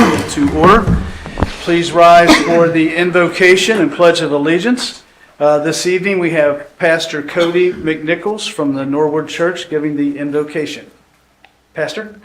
to order. Please rise for the invocation and pledge of allegiance. This evening we have Pastor Cody McNichols from the Norwood Church giving the invocation. Pastor?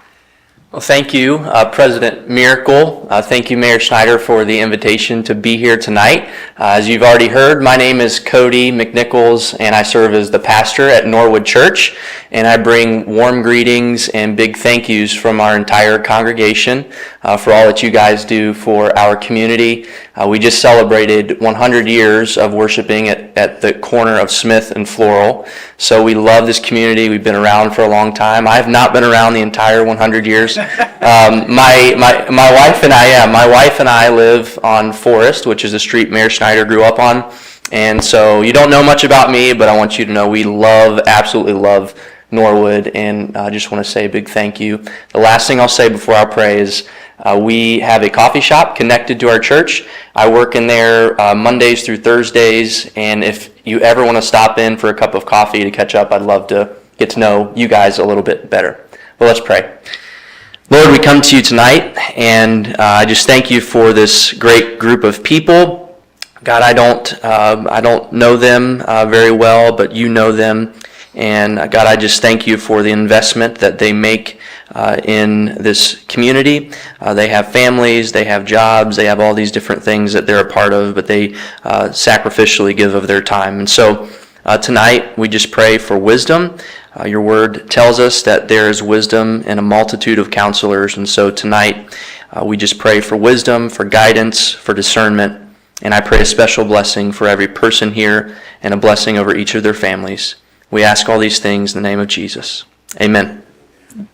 Well, thank you, President Miracle. Thank you, Mayor Schneider, for the invitation to be here tonight. As you've already heard, my name is Cody McNichols, and I serve as the pastor at Norwood Church. And I bring warm greetings and big thank yous from our entire congregation for all that you guys do for our community. We just celebrated 100 years of worshiping at the corner of Smith and Floral. So we love this community. We've been around for a long time. I have not been around the entire 100 years. My wife and I live on Forest, which is a street Mayor Schneider grew up on. And so you don't know much about me, but I want you to know we absolutely love Norwood, and I just want to say a big thank you. The last thing I'll say before I pray is we have a coffee shop connected to our church. I work in there Mondays through Thursdays, and if you ever want to stop in for a cup of coffee to catch up, I'd love to get to know you guys a little bit better. Well, let's pray. Lord, we come to you tonight, and I just thank you for this great group of people. God, I don't know them very well, but you know them. And God, I just thank you for the investment that they make in this community. They have families, they have jobs, they have all these different things that they're a part of, but they sacrificially give of their time. And so tonight, we just pray for wisdom. Your word tells us that there is wisdom in a multitude of counselors. And so tonight, we just pray for wisdom, for guidance, for discernment. And I pray a special blessing for every person here and a blessing over each of their families. We ask all these things in the name of Jesus. Amen. I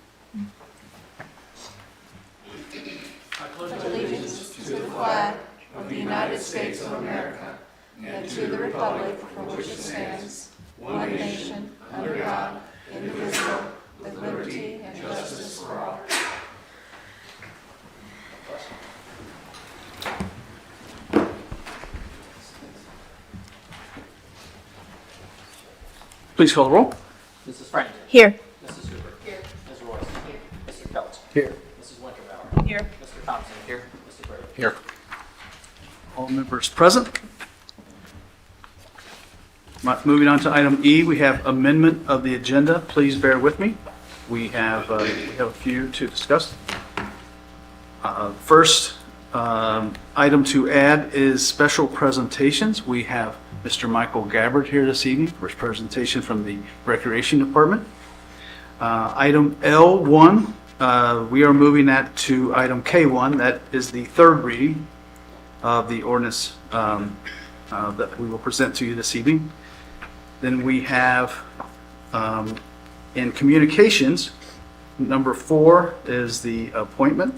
pledge allegiance to the flag of the United States of America and to the republic for which it stands, one nation, under God, indivisible, with liberty and justice for all. Please call the roll. Mrs. Franklin. Here. Mrs. Hoover. Here. Ms. Royce. Here. Mr. Kelch. Here. Mrs. Winterbauer. Here. Mr. Thompson. Here. Mr. Brady. Here. All members present. Moving on to item E, we have amendment of the agenda. Please bear with me. We have a few to discuss. First item to add is special presentations. We have Mr. Michael Gabbard here this evening for his presentation from the Recreation Department. Item L1, we are moving that to item K1. That is the third reading of the ordinance that we will present to you this evening. Then we have in communications, number 4 is the appointment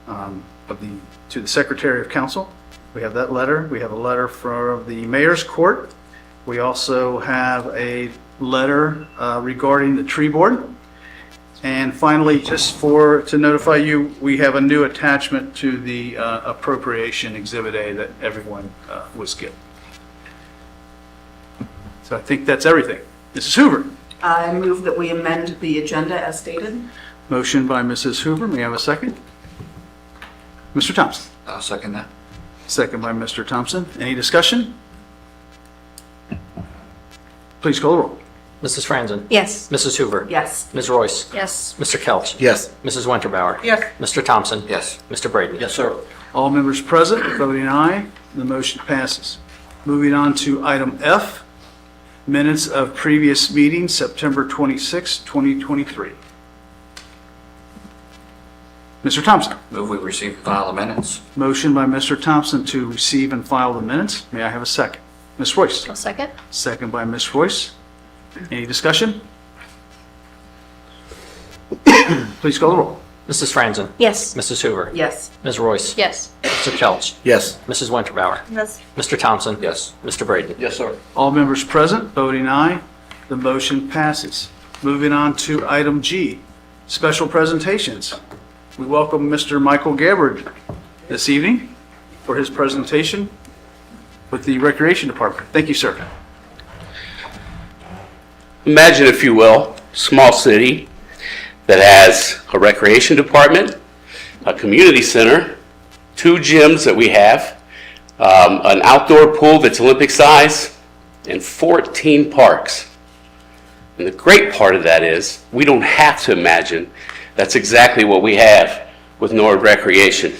to the Secretary of Council. We have that letter. We have a letter from the Mayor's Court. We also have a letter regarding the tree board. And finally, just to notify you, we have a new attachment to the appropriation Exhibit A that everyone was given. So I think that's everything. Mrs. Hoover. I move that we amend the agenda as stated. Motion by Mrs. Hoover. May I have a second? Mr. Thompson. I'll second that. Second by Mr. Thompson. Any discussion? Please call the roll. Mrs. Franzen. Yes. Mrs. Hoover. Yes. Ms. Royce. Yes. Mr. Kelch. Yes. Mrs. Winterbauer. Yes. Mr. Thompson. Yes. Mr. Brady. Yes, sir. All members present, voting aye, the motion passes. Moving on to item F, minutes of previous meeting, September 26, 2023. Mr. Thompson. Move we receive and file the minutes. Motion by Mr. Thompson to receive and file the minutes. May I have a second? Ms. Royce. I'll second. Second by Ms. Royce. Any discussion? Please call the roll. Mrs. Franzen. Yes. Mrs. Hoover. Yes. Ms. Royce. Yes. Mr. Kelch. Yes. Mrs. Winterbauer. Yes. Mr. Thompson. Yes. Mr. Brady. Yes, sir. All members present, voting aye, the motion passes. Moving on to item G, special presentations. We welcome Mr. Michael Gabbard this evening for his presentation with the Recreation Department. Thank you, sir. Imagine, if you will, small city that has a recreation department, a community center, 2 gyms that we have, an outdoor pool that's Olympic size, and 14 parks. And the great part of that is we don't have to imagine. That's exactly what we have with Norwood Recreation.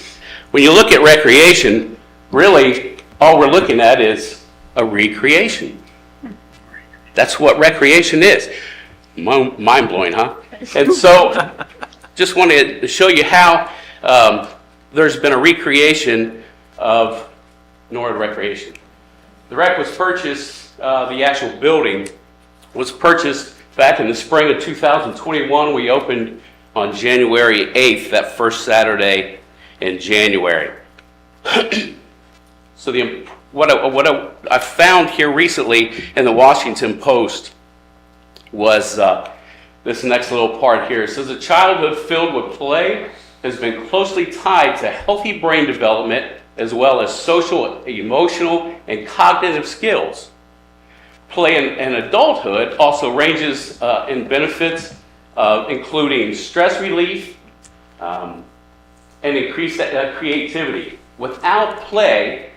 When you look at recreation, really all we're looking at is a recreation. That's what recreation is. Mind-blowing, huh? And so just wanted to show you how there's been a recreation of Norwood Recreation. The rec was purchased, the actual building was purchased back in the spring of 2021. We opened on January 8th, that first Saturday in January. So what I found here recently in the Washington Post was this next little part here. It says, a childhood filled with play has been closely tied to healthy brain development as well as social, emotional, and cognitive skills. Play in adulthood also ranges in benefits, including stress relief and increased creativity. Without play,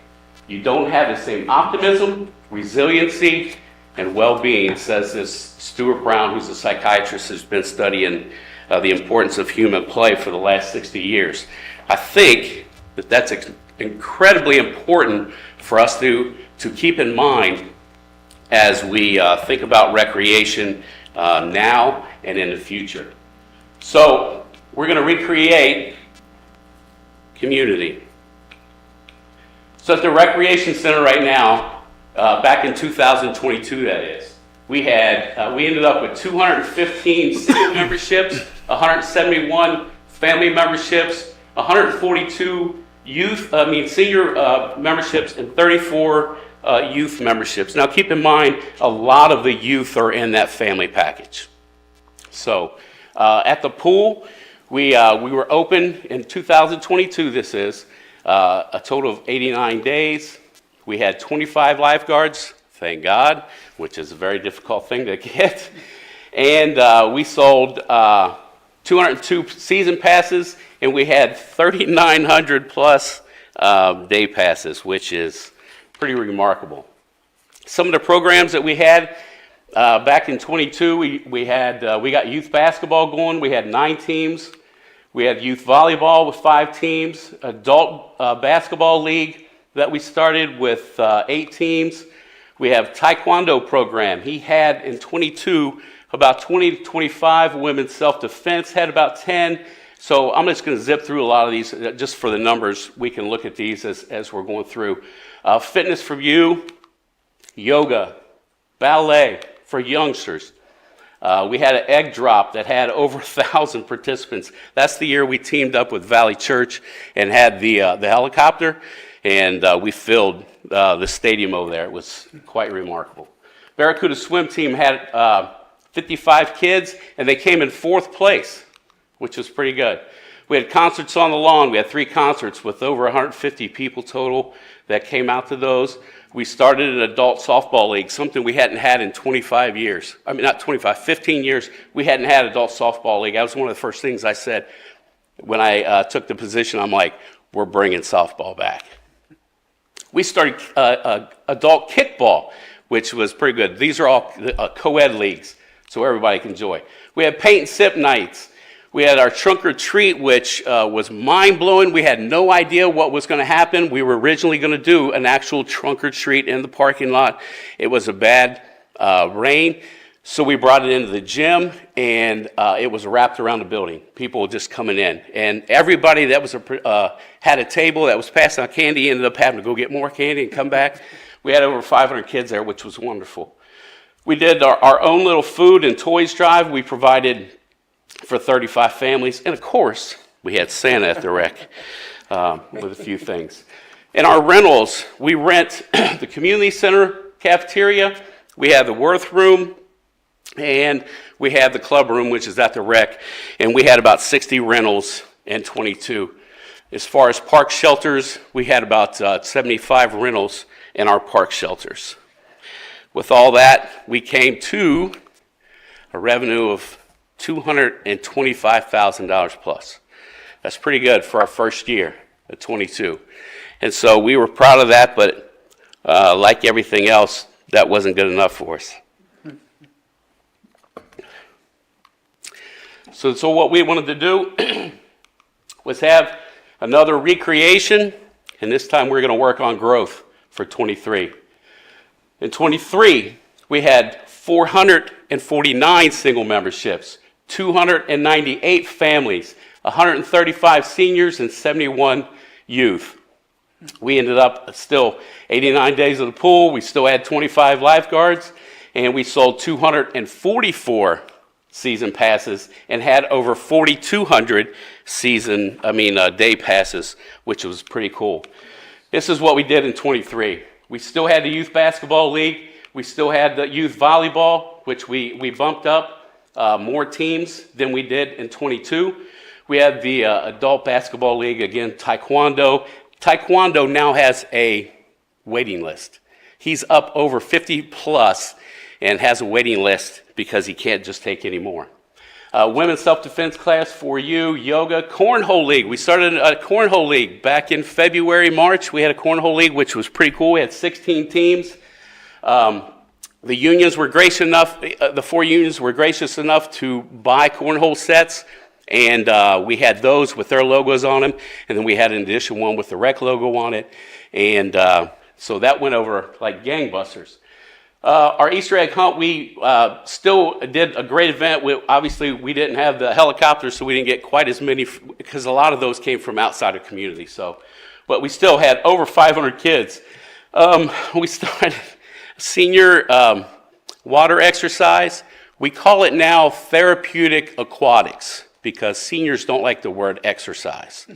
you don't have the same optimism, resiliency, and well-being, says this Stuart Brown, who's a psychiatrist, has been studying the importance of human play for the last 60 years. I think that that's incredibly important for us to keep in mind as we think about recreation now and in the future. So we're going to recreate community. So at the Recreation Center right now, back in 2022 that is, we ended up with 215 single memberships, 171 family memberships, 142 senior memberships, and 34 youth memberships. Now keep in mind, a lot of the youth are in that family package. So at the pool, we were open in 2022, this is, a total of 89 days. We had 25 lifeguards, thank God, which is a very difficult thing to get. And we sold 202 season passes, and we had 3,900 plus day passes, which is pretty remarkable. Some of the programs that we had back in 22, we got youth basketball going. We had 9 teams. We had youth volleyball with 5 teams, adult basketball league that we started with 8 teams. We have taekwondo program. He had in 22 about 20 to 25. Women's self-defense had about 10. So I'm just going to zip through a lot of these just for the numbers. We can look at these as we're going through. Fitness for you, yoga, ballet for youngsters. We had an egg drop that had over 1,000 participants. That's the year we teamed up with Valley Church and had the helicopter, and we filled the stadium over there. It was quite remarkable. Barracuda swim team had 55 kids, and they came in 4th place, which was pretty good. We had concerts on the lawn. We had 3 concerts with over 150 people total that came out to those. We started an adult softball league, something we hadn't had in 25 years. I mean, not 25, 15 years. We hadn't had an adult softball league. That was one of the first things I said when I took the position. I'm like, we're bringing softball back. We started adult kickball, which was pretty good. These are all co-ed leagues, so everybody can enjoy. We had paint and sip nights. We had our trunk or treat, which was mind-blowing. We had no idea what was going to happen. We were originally going to do an actual trunk or treat in the parking lot. It was a bad rain, so we brought it into the gym, and it was wrapped around the building. People were just coming in. And everybody that was had a table that was passing out candy ended up having to go get more candy and come back. We had over 500 kids there, which was wonderful. We did our own little food and toys drive. We provided for 35 families. And of course, we had Santa at the rec with a few things. In our rentals, we rent the community center cafeteria. We have the Worth room, and we have the club room, which is at the rec. And we had about 60 rentals in 22. As far as park shelters, we had about 75 rentals in our park shelters. With all that, we came to a revenue of $225,000 plus. That's pretty good for our first year at 22. And so we were proud of that, but like everything else, that wasn't good enough for us. So what we wanted to do was have another recreation, and this time we're going to work on growth for 23. In 23, we had 449 single memberships, 298 families, 135 seniors, and 71 youth. We ended up still 89 days of the pool. We still had 25 lifeguards, and we sold 244 season passes and had over 4,200 day passes, which was pretty cool. This is what we did in 23. We still had the youth basketball league. We still had the youth volleyball, which we bumped up more teams than we did in 22. We had the adult basketball league, again, taekwondo. Taekwondo now has a waiting list. He's up over 50 plus and has a waiting list because he can't just take any more. Women's self-defense class for you, yoga, cornhole league. We started a cornhole league back in February, March. We had a cornhole league, which was pretty cool. We had 16 teams. The unions were gracious enough, the 4 unions were gracious enough to buy cornhole sets, and we had those with their logos on them, and then we had an additional one with the rec logo on it, and so that went over like gangbusters. Our Easter egg hunt, we still did a great event. Obviously, we didn't have the helicopters, so we didn't get quite as many, because a lot of those came from outside the community. But we still had over 500 kids. We started senior water exercise. We call it now therapeutic aquatics, because seniors don't like the word exercise.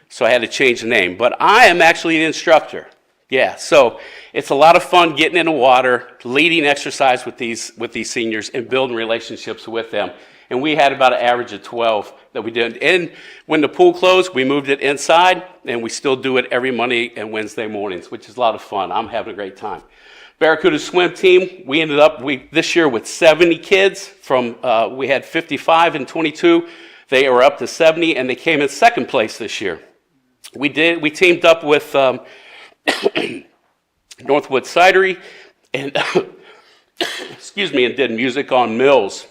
So I had to change the name. But I am actually the instructor. Yeah, so it's a lot of fun getting in the water, leading exercise with these seniors and building relationships with them. And we had about an average of 12 that we did. And when the pool closed, we moved it inside, and we still do it every Monday and Wednesday mornings, which is a lot of fun. I'm having a great time. Barracuda swim team, we ended up this year with 70 kids. We had 55 and 22. They were up to 70, and they came in second place this year. We teamed up with Norwood Cidery and and did music on Mills.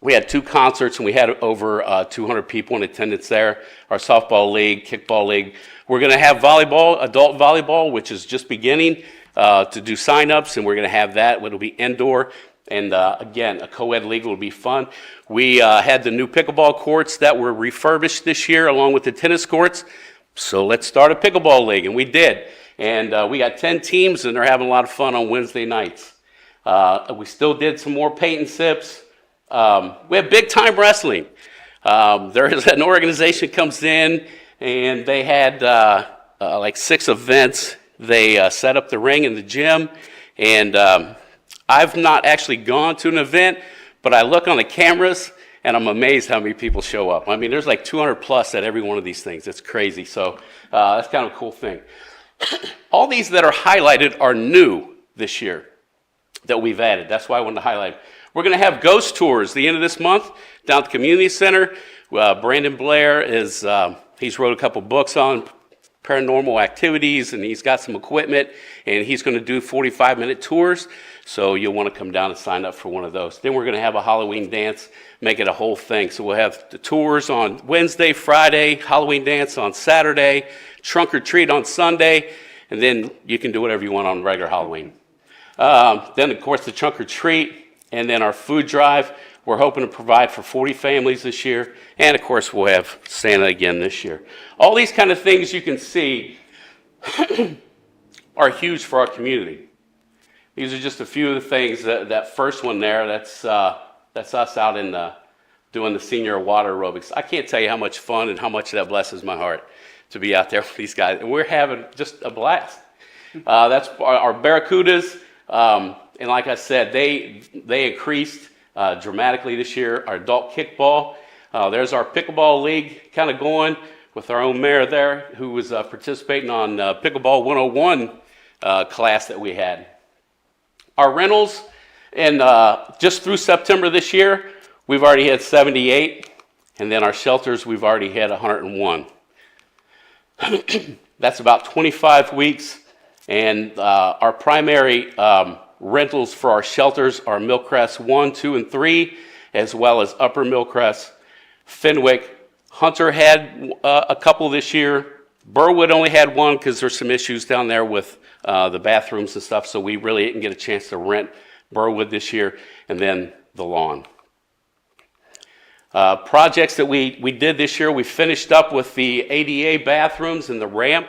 We had 2 concerts, and we had over 200 people in attendance there. Our softball league, kickball league. We're going to have volleyball, adult volleyball, which is just beginning to do sign-ups, and we're going to have that. It'll be indoor, and again, a co-ed league will be fun. We had the new pickleball courts that were refurbished this year, along with the tennis courts. So let's start a pickleball league, and we did. And we got 10 teams, and they're having a lot of fun on Wednesday nights. We still did some more paint and sips. We have big-time wrestling. There is an organization comes in, and they had like 6 events. They set up the ring in the gym, and I've not actually gone to an event, but I look on the cameras, and I'm amazed how many people show up. I mean, there's like 200 plus at every one of these things. It's crazy. So that's kind of a cool thing. All these that are highlighted are new this year that we've added. That's why I wanted to highlight. We're going to have ghost tours the end of this month down at the community center. Brandon Blair he's wrote a couple books on paranormal activities, and he's got some equipment, and he's going to do 45-minute tours. So you'll want to come down and sign up for one of those. Then we're going to have a Halloween dance, make it a whole thing. So we'll have the tours on Wednesday, Friday, Halloween dance on Saturday, trunk or treat on Sunday, and then you can do whatever you want on regular Halloween. Then, of course, the trunk or treat, and then our food drive. We're hoping to provide for 40 families this year, and of course, we'll have Santa again this year. All these kind of things you can see are huge for our community. These are just a few of the things. That first one there, that's us out in doing the senior water aerobics. I can't tell you how much fun and how much that blesses my heart to be out there with these guys. And we're having just a blast. That's our Barracudas. And like I said, they increased dramatically this year. Our adult kickball. There's our pickleball league kind of going with our own mayor there, who was participating on Pickleball 101 class that we had. Our rentals, and just through September this year, we've already had 78. And then our shelters, we've already had 101. That's about 25 weeks. And our primary rentals for our shelters are Millcrest 1, 2, and 3, as well as Upper Millcrest, Fenwick. Hunter had a couple this year. Burwood only had one because there's some issues down there with the bathrooms and stuff, so we really didn't get a chance to rent Burwood this year, and then the lawn. Projects that we did this year, we finished up with the ADA bathrooms and the ramp,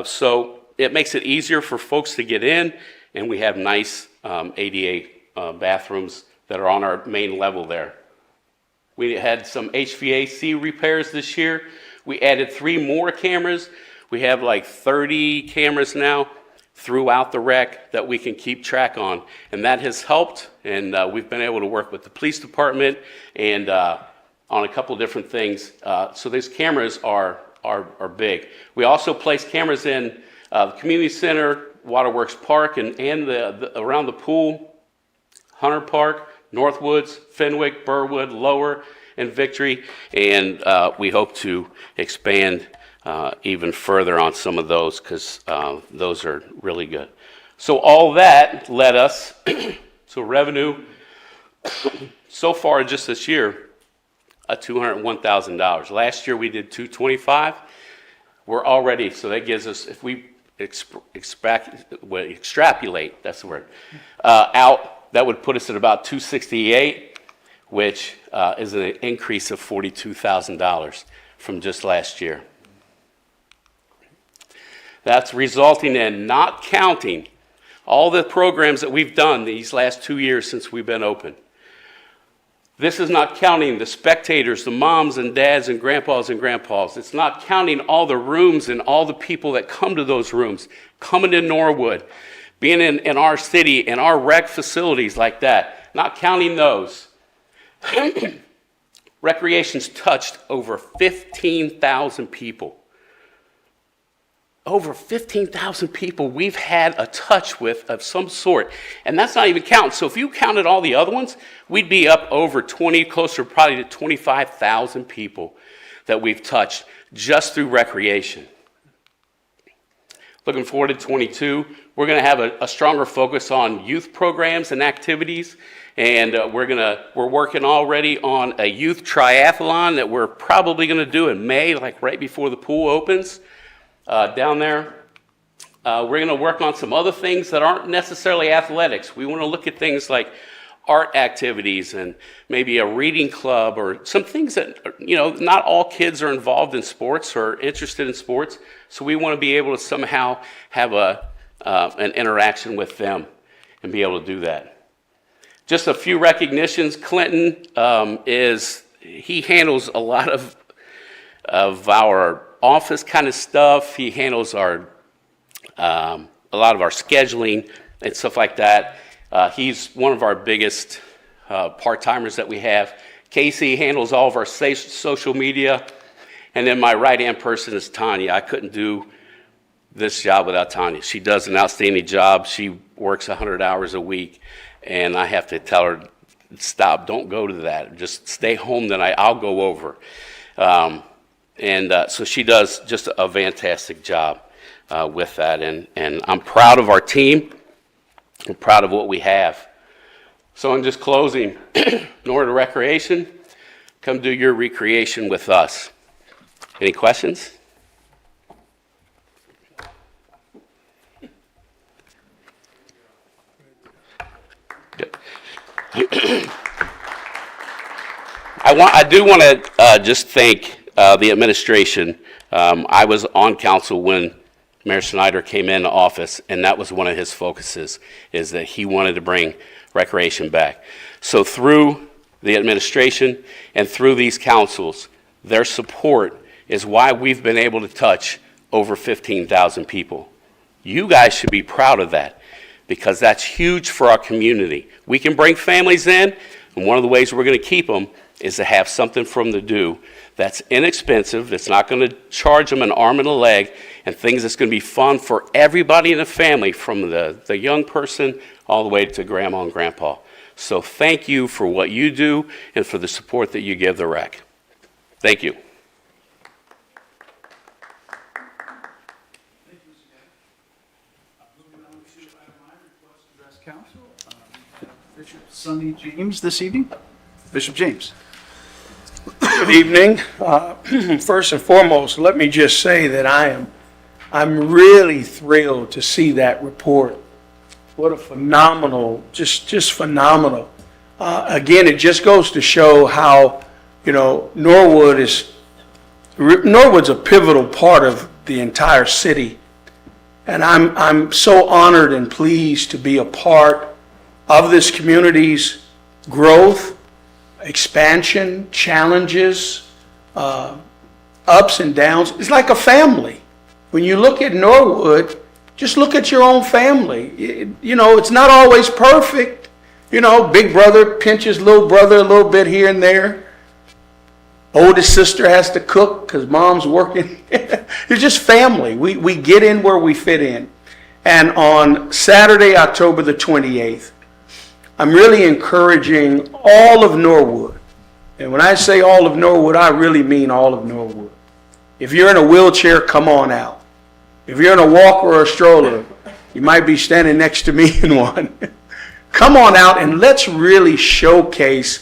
so it makes it easier for folks to get in, and we have nice ADA bathrooms that are on our main level there. We had some HVAC repairs this year. We added 3 more cameras. We have like 30 cameras now throughout the rec that we can keep track on, and that has helped, and we've been able to work with the police department and on a couple different things. So these cameras are big. We also place cameras in the community center, Waterworks Park, and around the pool, Hunter Park, Northwoods, Fenwick, Burwood, Lower, and Victory, and we hope to expand even further on some of those because those are really good. So all that led us to revenue so far just this year of $201,000. Last year we did $225,000. We're already, so that gives us, if we extrapolate, that's the word, out, that would put us at about $268,000, which is an increase of $42,000 from just last year. That's resulting in not counting all the programs that we've done these last 2 years since we've been open. This is not counting the spectators, the moms and dads and grandpas and grandpas. It's not counting all the rooms and all the people that come to those rooms, coming to Norwood, being in our city, in our rec facilities like that. Not counting those. Recreation's touched over 15,000 people. Over 15,000 people we've had a touch with of some sort. And that's not even counting. So if you counted all the other ones, we'd be up over 20, closer probably to 25,000 people that we've touched just through recreation. Looking forward to 22, we're going to have a stronger focus on youth programs and activities. And we're working already on a youth triathlon that we're probably going to do in May, like right before the pool opens. Down there, we're going to work on some other things that aren't necessarily athletics. We want to look at things like art activities and maybe a reading club or some things that, not all kids are involved in sports or interested in sports. So we want to be able to somehow have an interaction with them and be able to do that. Just a few recognitions. Clinton he handles a lot of our office kind of stuff. He handles a lot of our scheduling and stuff like that. He's one of our biggest part-timers that we have. Casey handles all of our social media. And then my right-hand person is Tanya. I couldn't do this job without Tanya. She does an outstanding job. She works 100 hours a week. And I have to tell her, stop, don't go to that. Just stay home tonight. I'll go over. So she does just a fantastic job with that. And I'm proud of our team. I'm proud of what we have. So in just closing, Norwood Recreation, come do your recreation with us. Any questions? Good. I do want to just thank the administration. I was on council when Mayor Snyder came into office, and that was one of his focuses, is that he wanted to bring recreation back. So through the administration and through these councils, their support is why we've been able to touch over 15,000 people. You guys should be proud of that, because that's huge for our community. We can bring families in, and one of the ways we're going to keep them is to have something for them to do that's inexpensive, that's not going to charge them an arm and a leg, and things that's going to be fun for everybody in the family, from the young person all the way to grandma and grandpa. So thank you for what you do and for the support that you give the rec. Thank you. Moving on to item I, request to address council. We have Bishop Sonny James this evening. Bishop James. Good evening. First and foremost, let me just say that I'm really thrilled to see that report. What a phenomenal, just phenomenal. Again, it just goes to show how, Norwood's a pivotal part of the entire city. And I'm so honored and pleased to be a part of this community's growth, expansion, challenges, ups and downs. It's like a family. When you look at Norwood, just look at your own family. It's not always perfect. Big brother pinches little brother a little bit here and there. Oldest sister has to cook because mom's working. It's just family. We get in where we fit in. And on Saturday, October the 28th, I'm really encouraging all of Norwood. And when I say all of Norwood, I really mean all of Norwood. If you're in a wheelchair, come on out. If you're in a walker or a stroller, you might be standing next to me in one. Come on out and let's really showcase.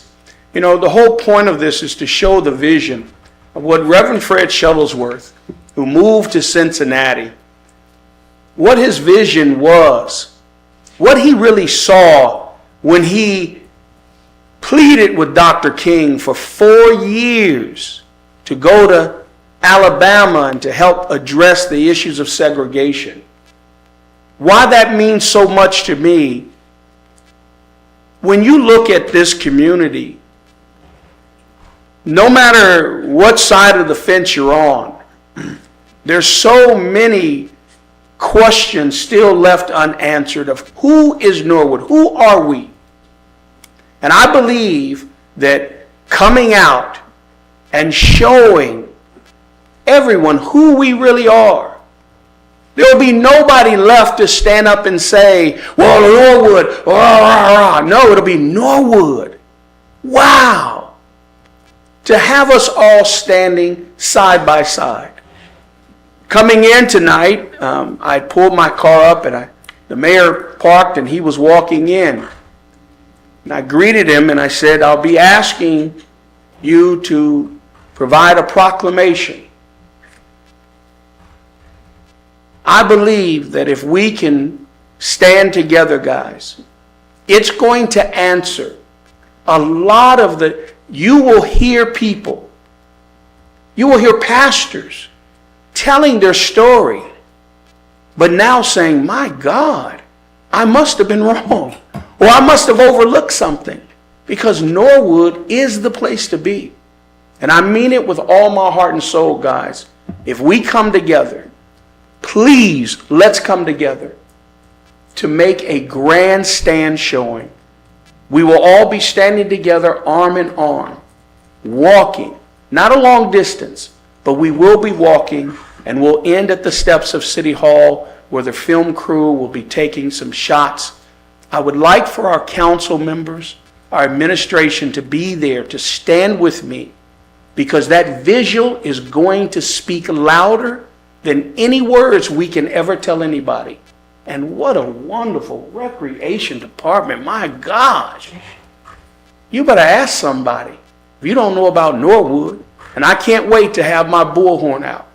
The whole point of this is to show the vision of what Reverend Fred Shuttlesworth, who moved to Cincinnati, what his vision was, what he really saw when he pleaded with Dr. King for 4 years to go to Alabama and to help address the issues of segregation. Why that means so much to me, when you look at this community, no matter what side of the fence you're on, there's so many questions still left unanswered of who is Norwood? Who are we? And I believe that coming out and showing everyone who we really are, there will be nobody left to stand up and say, well, Norwood, rah, rah, rah. No, it'll be Norwood. Wow. To have us all standing side by side. Coming in tonight, I pulled my car up and the mayor parked and he was walking in. And I greeted him and I said, I'll be asking you to provide a proclamation. I believe that if we can stand together, guys, it's going to answer a lot of you will hear people, you will hear pastors telling their story, but now saying, my God, I must have been wrong, or I must have overlooked something, because Norwood is the place to be. And I mean it with all my heart and soul, guys. If we come together, please, let's come together to make a grandstand showing. We will all be standing together arm in arm, walking, not a long distance, but we will be walking, and we'll end at the steps of City Hall where the film crew will be taking some shots. I would like for our council members, our administration to be there to stand with me, because that visual is going to speak louder than any words we can ever tell anybody. And what a wonderful recreation department. My gosh. You better ask somebody if you don't know about Norwood. And I can't wait to have my bullhorn out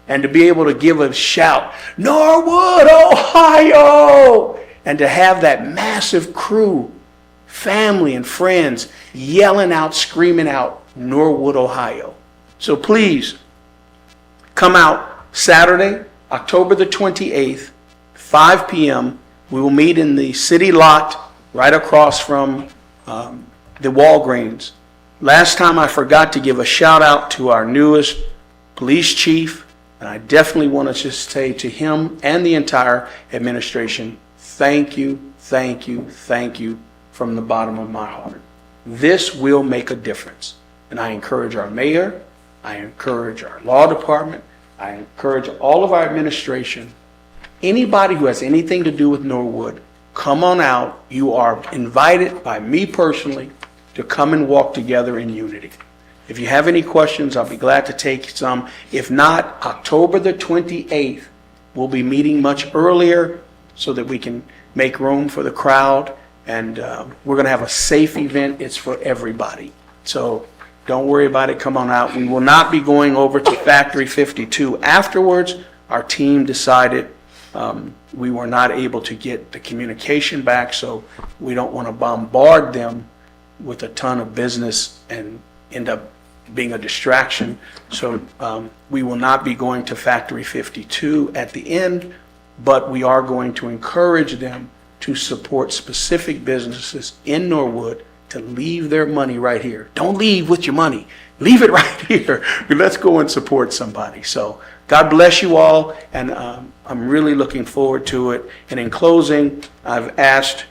and to be able to give a shout, Norwood, Ohio! And to have that massive crew, family and friends yelling out, screaming out, Norwood, Ohio. So please, come out Saturday, October the 28th, 5 p.m. We will meet in the city lot right across from the Walgreens. Last time I forgot to give a shout out to our newest police chief, and I definitely want to just say to him and the entire administration, thank you, thank you, thank you from the bottom of my heart. This will make a difference. And I encourage our mayor, I encourage our law department, I encourage all of our administration, anybody who has anything to do with Norwood, come on out. You are invited by me personally to come and walk together in unity. If you have any questions, I'll be glad to take some. If not, October the 28th, we'll be meeting much earlier so that we can make room for the crowd. And we're going to have a safe event. It's for everybody. So don't worry about it. Come on out. We will not be going over to Factory 52 afterwards. Our team decided we were not able to get the communication back, so we don't want to bombard them with a ton of business and end up being a distraction. So we will not be going to Factory 52 at the end, but we are going to encourage them to support specific businesses in Norwood to leave their money right here. Don't leave with your money. Leave it right here. Let's go and support somebody. So God bless you all, and I'm really looking forward to it. And in closing, I've asked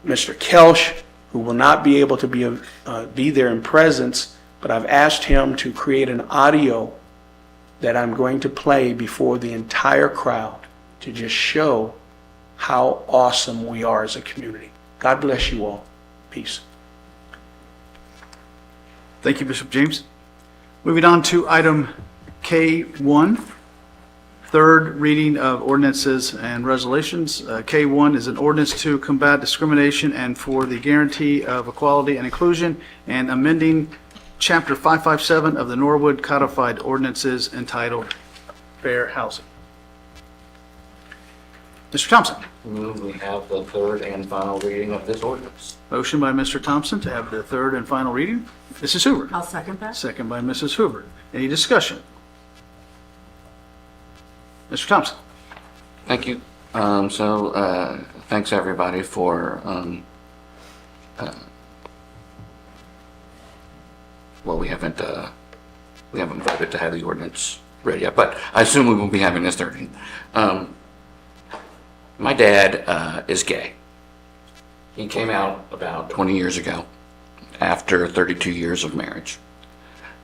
Mr. Kelch, who will not be able to be there in presence, but I've asked him to create an audio that I'm going to play before the entire crowd to just show how awesome we are as a community. God bless you all. Peace. Thank you, Bishop James. Moving on to item K1, third reading of ordinances and resolutions. K1 is an ordinance to combat discrimination and for the guarantee of equality and inclusion, and amending Chapter 557 of the Norwood Codified Ordinances entitled Fair Housing. Mr. Thompson. Move we have the third and final reading of this ordinance. Motion by Mr. Thompson to have the third and final reading. Mrs. Hoover. I'll second that. Second by Mrs. Hoover. Any discussion? Mr. Thompson. Thank you. Thanks everybody for, well, we haven't voted to have the ordinance ready yet, but I assume we will be having this third. My dad is gay. He came out about 20 years ago after 32 years of marriage.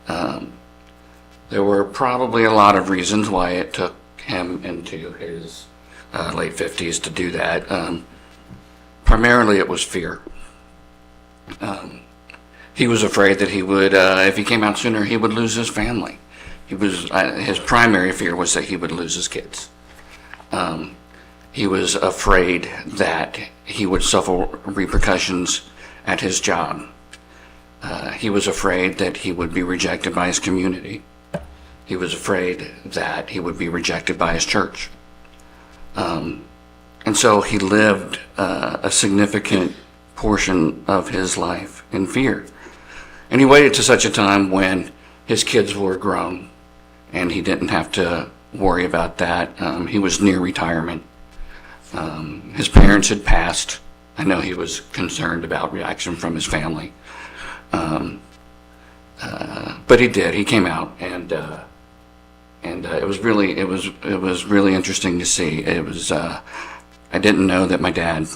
There were probably a lot of reasons why it took him into his late 50s to do that. Primarily it was fear. He was afraid that he would, if he came out sooner, he would lose his family. His primary fear was that he would lose his kids. He was afraid that he would suffer repercussions at his job. He was afraid that he would be rejected by his community. He was afraid that he would be rejected by his church. And so he lived a significant portion of his life in fear. And he waited to such a time when his kids were grown and he didn't have to worry about that. He was near retirement. His parents had passed. I know he was concerned about reaction from his family. But he did. He came out, and it was really interesting to see. It was I didn't know that my dad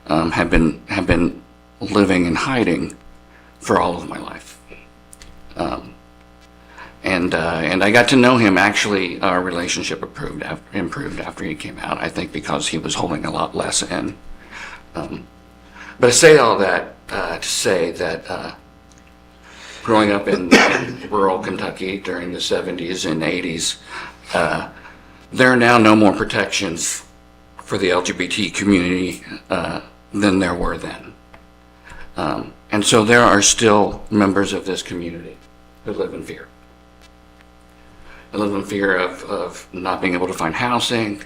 had been living in hiding for all of my life. And I got to know him. Actually, our relationship improved after he came out, I think because he was holding a lot less in. But I say all that to say that growing up in rural Kentucky during the 70s and 80s, there are now no more protections for the LGBT community than there were then. And so there are still members of this community who live in fear. They live in fear of not being able to find housing,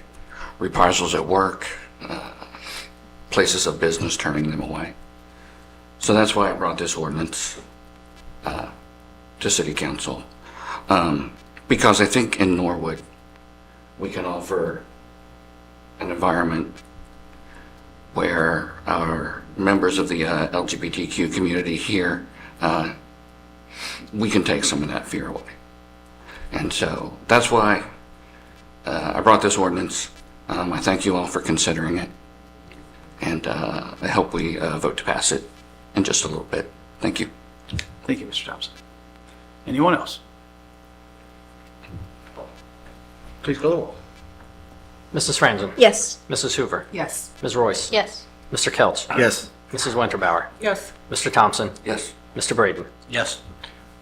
reprisals at work, places of business turning them away. So that's why I brought this ordinance to City Council. Because I think in Norwood, we can offer an environment where our members of the LGBTQ community here, we can take some of that fear away. And so that's why I brought this ordinance. I thank you all for considering it. And I hope we vote to pass it in just a little bit. Thank you. Thank you, Mr. Thompson. Anyone else? Please call the roll. Mrs. Franzen. Yes. Mrs. Hoover. Yes. Ms. Royce. Yes. Mr. Kelch. Yes. Mrs. Winterbauer. Yes. Mr. Thompson. Yes. Mr. Braden. Yes.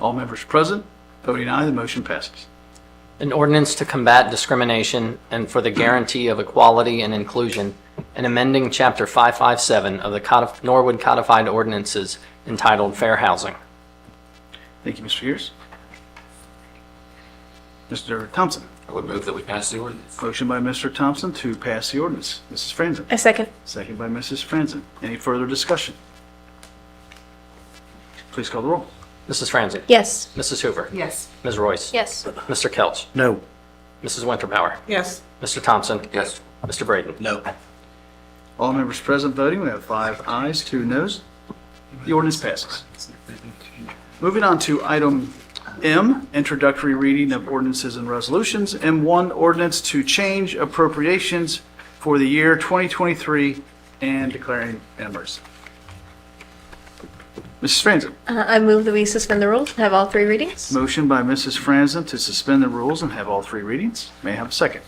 All members present, voting aye, the motion passes. An ordinance to combat discrimination and for the guarantee of equality and inclusion, and amending Chapter 557 of the Norwood Codified Ordinances entitled Fair Housing. Thank you, Mr. Hughes. Mr. Thompson. I would move that we pass the ordinance. Motion by Mr. Thompson to pass the ordinance. Mrs. Franzen. A second. Second by Mrs. Franzen. Any further discussion? Please call the roll. Mrs. Franzen? Yes. Mrs. Hoover? Yes. Ms. Royce? Yes. Mr. Kelch? No. Mrs. Winterbauer? Yes. Mr. Thompson? Yes. Mr. Braden? No. All members present voting, we have 5 ayes, 2 noes. The ordinance passes. Moving on to item M, introductory reading of ordinances and resolutions. M1, ordinance to change appropriations for the year 2023 and declaring an emergency. Mrs. Franzen. I move that we suspend the rules and have all 3 readings. Motion by Mrs. Franzen to suspend the rules and have all 3 readings. May I have a second?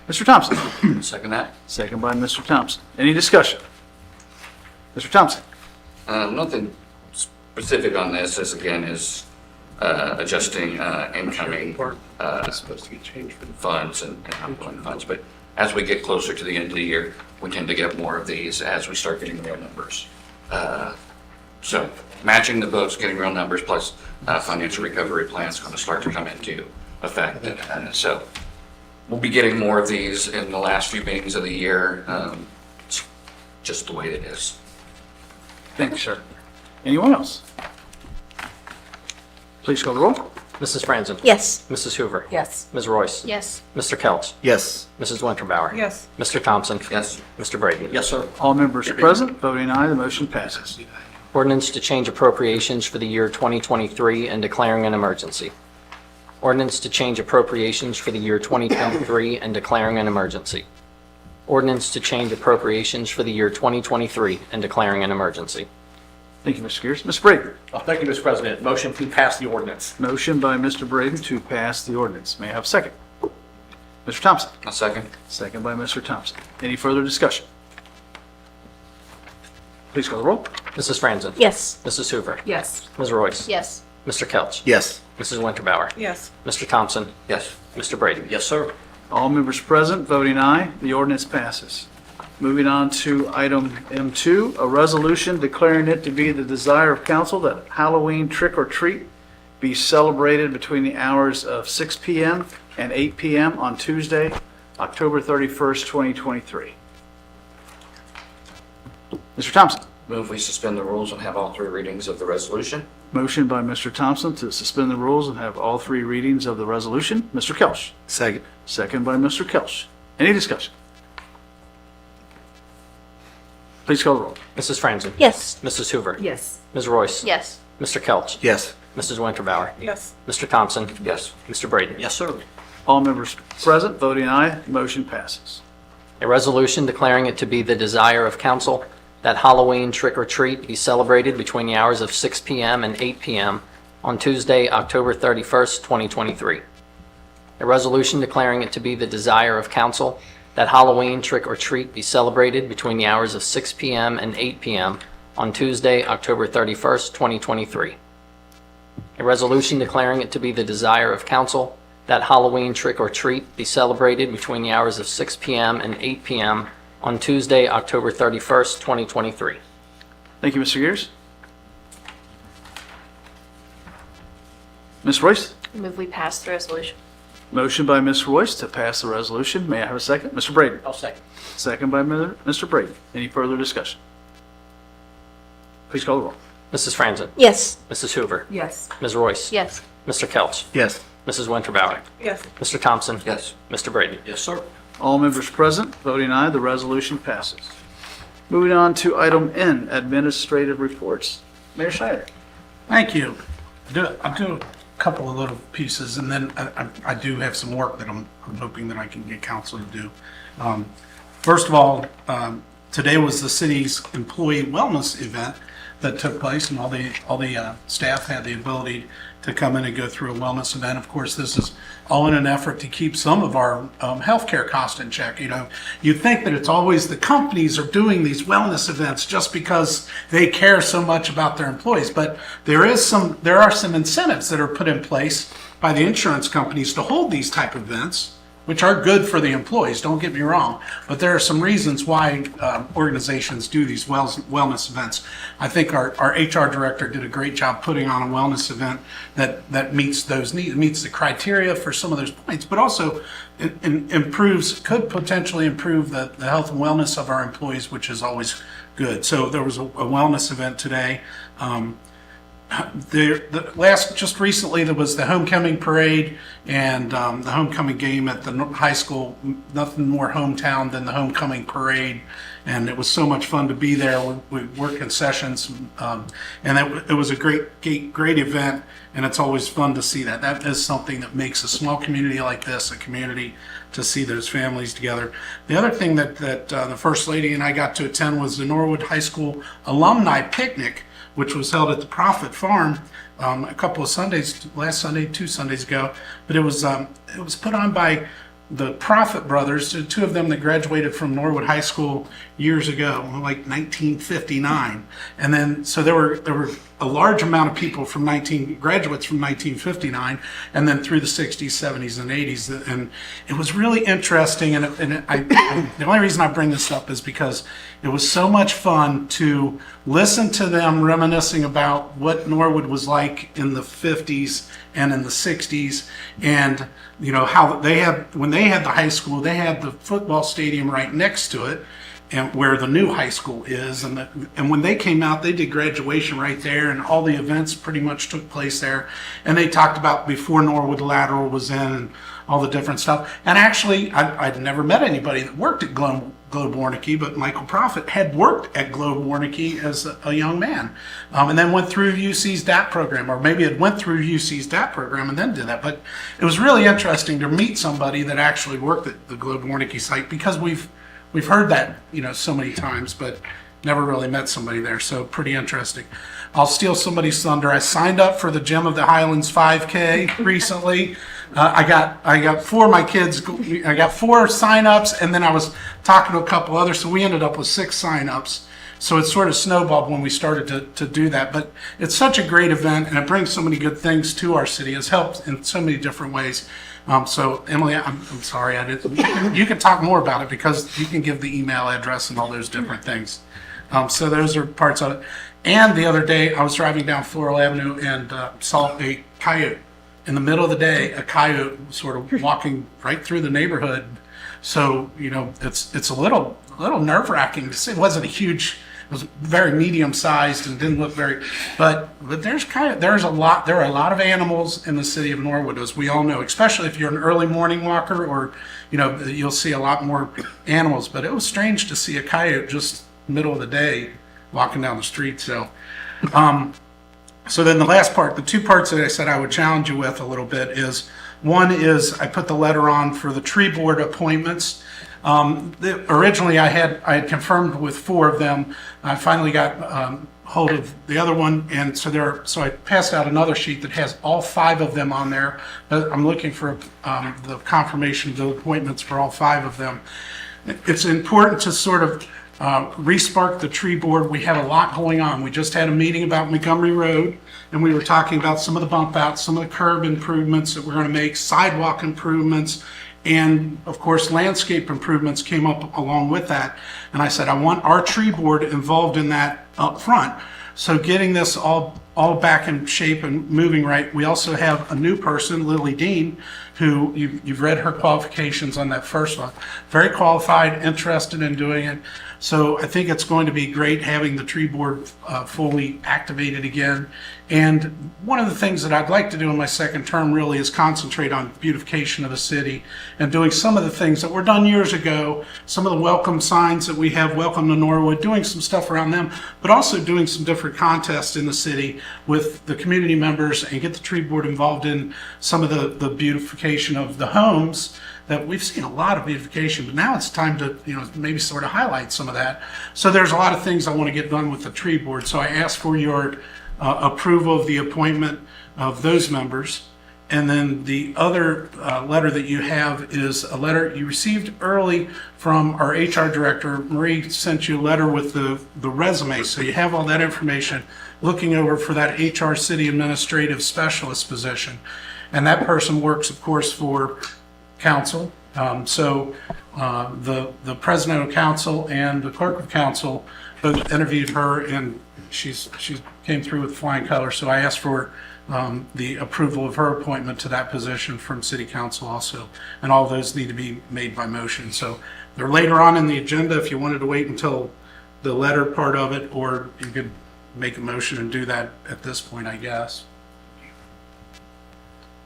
Mr. Thompson. Second that. Second by Mr. Thompson. Any discussion? Mr. Thompson. Nothing specific on this. This again is adjusting incoming funds and outgoing funds. But as we get closer to the end of the year, we tend to get more of these as we start getting real numbers. So matching the votes, getting real numbers, plus financial recovery plan is going to start to come into effect. So we'll be getting more of these in the last few meetings of the year. It's just the way it is. Thank you, sir. Anyone else? Please call the roll. Mrs. Franzen? Yes. Mrs. Hoover? Yes. Ms. Royce? Yes. Mr. Kelch? Yes. Mrs. Winterbauer? Yes. Mr. Thompson? Yes. Mr. Braden? Yes, sir. All members present, voting aye, the motion passes. Ordinance to change appropriations for the year 2023 and declaring an emergency. Ordinance to change appropriations for the year 2023 and declaring an emergency. Ordinance to change appropriations for the year 2023 and declaring an emergency. Thank you, Mr. Gears. Mr. Braden. Thank you, Mr. President. Motion to pass the ordinance. Motion by Mr. Braden to pass the ordinance. May I have a second? Mr. Thompson. A second. Second by Mr. Thompson. Any further discussion? Please call the roll. Mrs. Franzen? Yes. Mrs. Hoover? Yes. Ms. Royce? Yes. Mr. Kelch? Yes. Mrs. Winterbauer? Yes. Mr. Thompson? Yes. Mr. Braden? Yes, sir. All members present, voting aye, the ordinance passes. Moving on to item M2, a resolution declaring it to be the desire of council that Halloween trick or treat be celebrated between the hours of 6 p.m. and 8 p.m. on Tuesday, October 31st, 2023. Mr. Thompson. Move we suspend the rules and have all 3 readings of the resolution. Motion by Mr. Thompson to suspend the rules and have all 3 readings of the resolution. Mr. Kelch. Second. Second by Mr. Kelch. Any discussion? Please call the roll. Mrs. Franzen? Yes. Mrs. Hoover? Yes. Ms. Royce? Yes. Mr. Kelch? Yes. Mrs. Winterbauer? Yes. Mr. Thompson? Yes. Mr. Braden? Yes, sir. All members present, voting aye, motion passes. A resolution declaring it to be the desire of council that Halloween trick or treat be celebrated between the hours of 6 p.m. and 8 p.m. on Tuesday, October 31st, 2023. A resolution declaring it to be the desire of council that Halloween trick or treat be celebrated between the hours of 6 p.m. and 8 p.m. on Tuesday, October 31st, 2023. A resolution declaring it to be the desire of council that Halloween trick or treat be celebrated between the hours of 6 p.m. and 8 p.m. on Tuesday, October 31st, 2023. Thank you, Mr. Gears. Ms. Royce? Move we pass the resolution. Motion by Ms. Royce to pass the resolution. May I have a second? Mr. Braden. I'll second. Second by Mr. Braden. Any further discussion? Please call the roll. Mrs. Franzen? Yes. Mrs. Hoover? Yes. Ms. Royce? Yes. Mr. Kelch? Yes. Mrs. Winterbauer? Yes. Mr. Thompson? Yes. Mr. Braden? Yes, sir. All members present, voting aye, the resolution passes. Moving on to item N, administrative reports. Mayor Schneider. Thank you. I'll do a couple of little pieces, and then I do have some work that I'm hoping that I can get council to do. First of all, today was the city's employee wellness event. that took place, and all the staff had the ability to come in and go through a wellness event. Of course, this is all in an effort to keep some of our healthcare costs in check. You know, you think that it's always the companies are doing these wellness events just because they care so much about their employees, but there are some incentives that are put in place by the insurance companies to hold these type of events, which are good for the employees, don't get me wrong, but there are some reasons why organizations do these wellness events. I think our HR director did a great job putting on a wellness event that meets those needs, meets the criteria for some of those points, but also could potentially improve the health and wellness of our employees, which is always good. So there was a wellness event today. Just recently there was the homecoming parade and the homecoming game at the high school. Nothing more hometown than the homecoming parade, and it was so much fun to be there. We worked in sessions, and it was a great event, and it's always fun to see that. That is something that makes a small community like this a community, to see those families together. The other thing that the First Lady and I got to attend was the Norwood High School alumni picnic, which was held at the Prophet Farm a couple of Sundays, last Sunday, 2 Sundays ago. But it was put on by the Prophet brothers, the two of them that graduated from Norwood High School years ago, like 1959. And then, so there were a large amount of people graduates from 1959, and then through the 60s, 70s, and 80s. And it was really interesting. And the only reason I bring this up is because it was so much fun to listen to them reminiscing about what Norwood was like in the 50s and in the 60s, and you know how when they had the high school, they had the football stadium right next to it, and where the new high school is, and when they came out, they did graduation right there, and all the events pretty much took place there. And they talked about before Norwood Lateral was in, and all the different stuff. And actually, I'd never met anybody that worked at Globe Warnicki, but Michael Prophet had worked at Globe Warnicki as a young man, and then went through UC's DAP program, or maybe it went through UC's DAP program and then did that. But it was really interesting to meet somebody that actually worked at the Globe Warnicki site, because we've heard that, so many times, but never really met somebody there. So pretty interesting. I'll steal somebody's thunder. I signed up for the Gem of the Highlands 5K recently. I got 4 of my kids. I got 4 sign-ups, and then I was talking to a couple others, so we ended up with 6 sign-ups. So it sort of snowballed when we started to do that. But it's such a great event, and it brings so many good things to our city. It's helped in so many different ways. So Emily, I'm sorry, you can talk more about it, because you can give the email address and all those different things. So those are parts of it. And the other day, I was driving down Floral Avenue and saw a coyote. In the middle of the day, a coyote sort of walking right through the neighborhood. So, it's a little nerve-wracking to see. It wasn't a huge, it was very medium-sized and didn't look very, but there are a lot of animals in the city of Norwood, as we all know, especially if you're an early morning walker, or, you'll see a lot more animals. But it was strange to see a coyote just middle of the day walking down the street. So then the last part, the 2 parts that I said I would challenge you with a little bit is, one is I put the letter on for the tree board appointments. Originally I had confirmed with 4 of them. I finally got hold of the other one, and so I passed out another sheet that has all 5 of them on there. I'm looking for the confirmation of the appointments for all 5 of them. It's important to sort of re-spark the tree board. We have a lot going on. We just had a meeting about Montgomery Road, and we were talking about some of the bump outs, some of the curb improvements that we're going to make, sidewalk improvements, and of course landscape improvements came up along with that. And I said I want our tree board involved in that up front. So getting this all back in shape and moving right. We also have a new person, Lily Dean, who you've read her qualifications on that first one. Very qualified, interested in doing it. So I think it's going to be great having the tree board fully activated again. And one of the things that I'd like to do in my second term really is concentrate on beautification of the city and doing some of the things that were done years ago, some of the welcome signs that we have, welcome to Norwood, doing some stuff around them, but also doing some different contests in the city with the community members, and get the tree board involved in some of the beautification beautification of the homes, that we've seen a lot of beautification, but now it's time to, maybe sort of highlight some of that. So there's a lot of things I want to get done with the tree board. So I ask for your approval of the appointment of those members. And then the other letter that you have is a letter you received early from our HR director. Marie sent you a letter with the resume. So you have all that information looking over for that HR city administrative specialist position. And that person works, of course, for council. So the president of council and the clerk of council both interviewed her, and she came through with flying colors. So I asked for the approval of her appointment to that position from city council also. And all those need to be made by motion. So they're later on in the agenda if you wanted to wait until the letter part of it, or you could make a motion and do that at this point, I guess.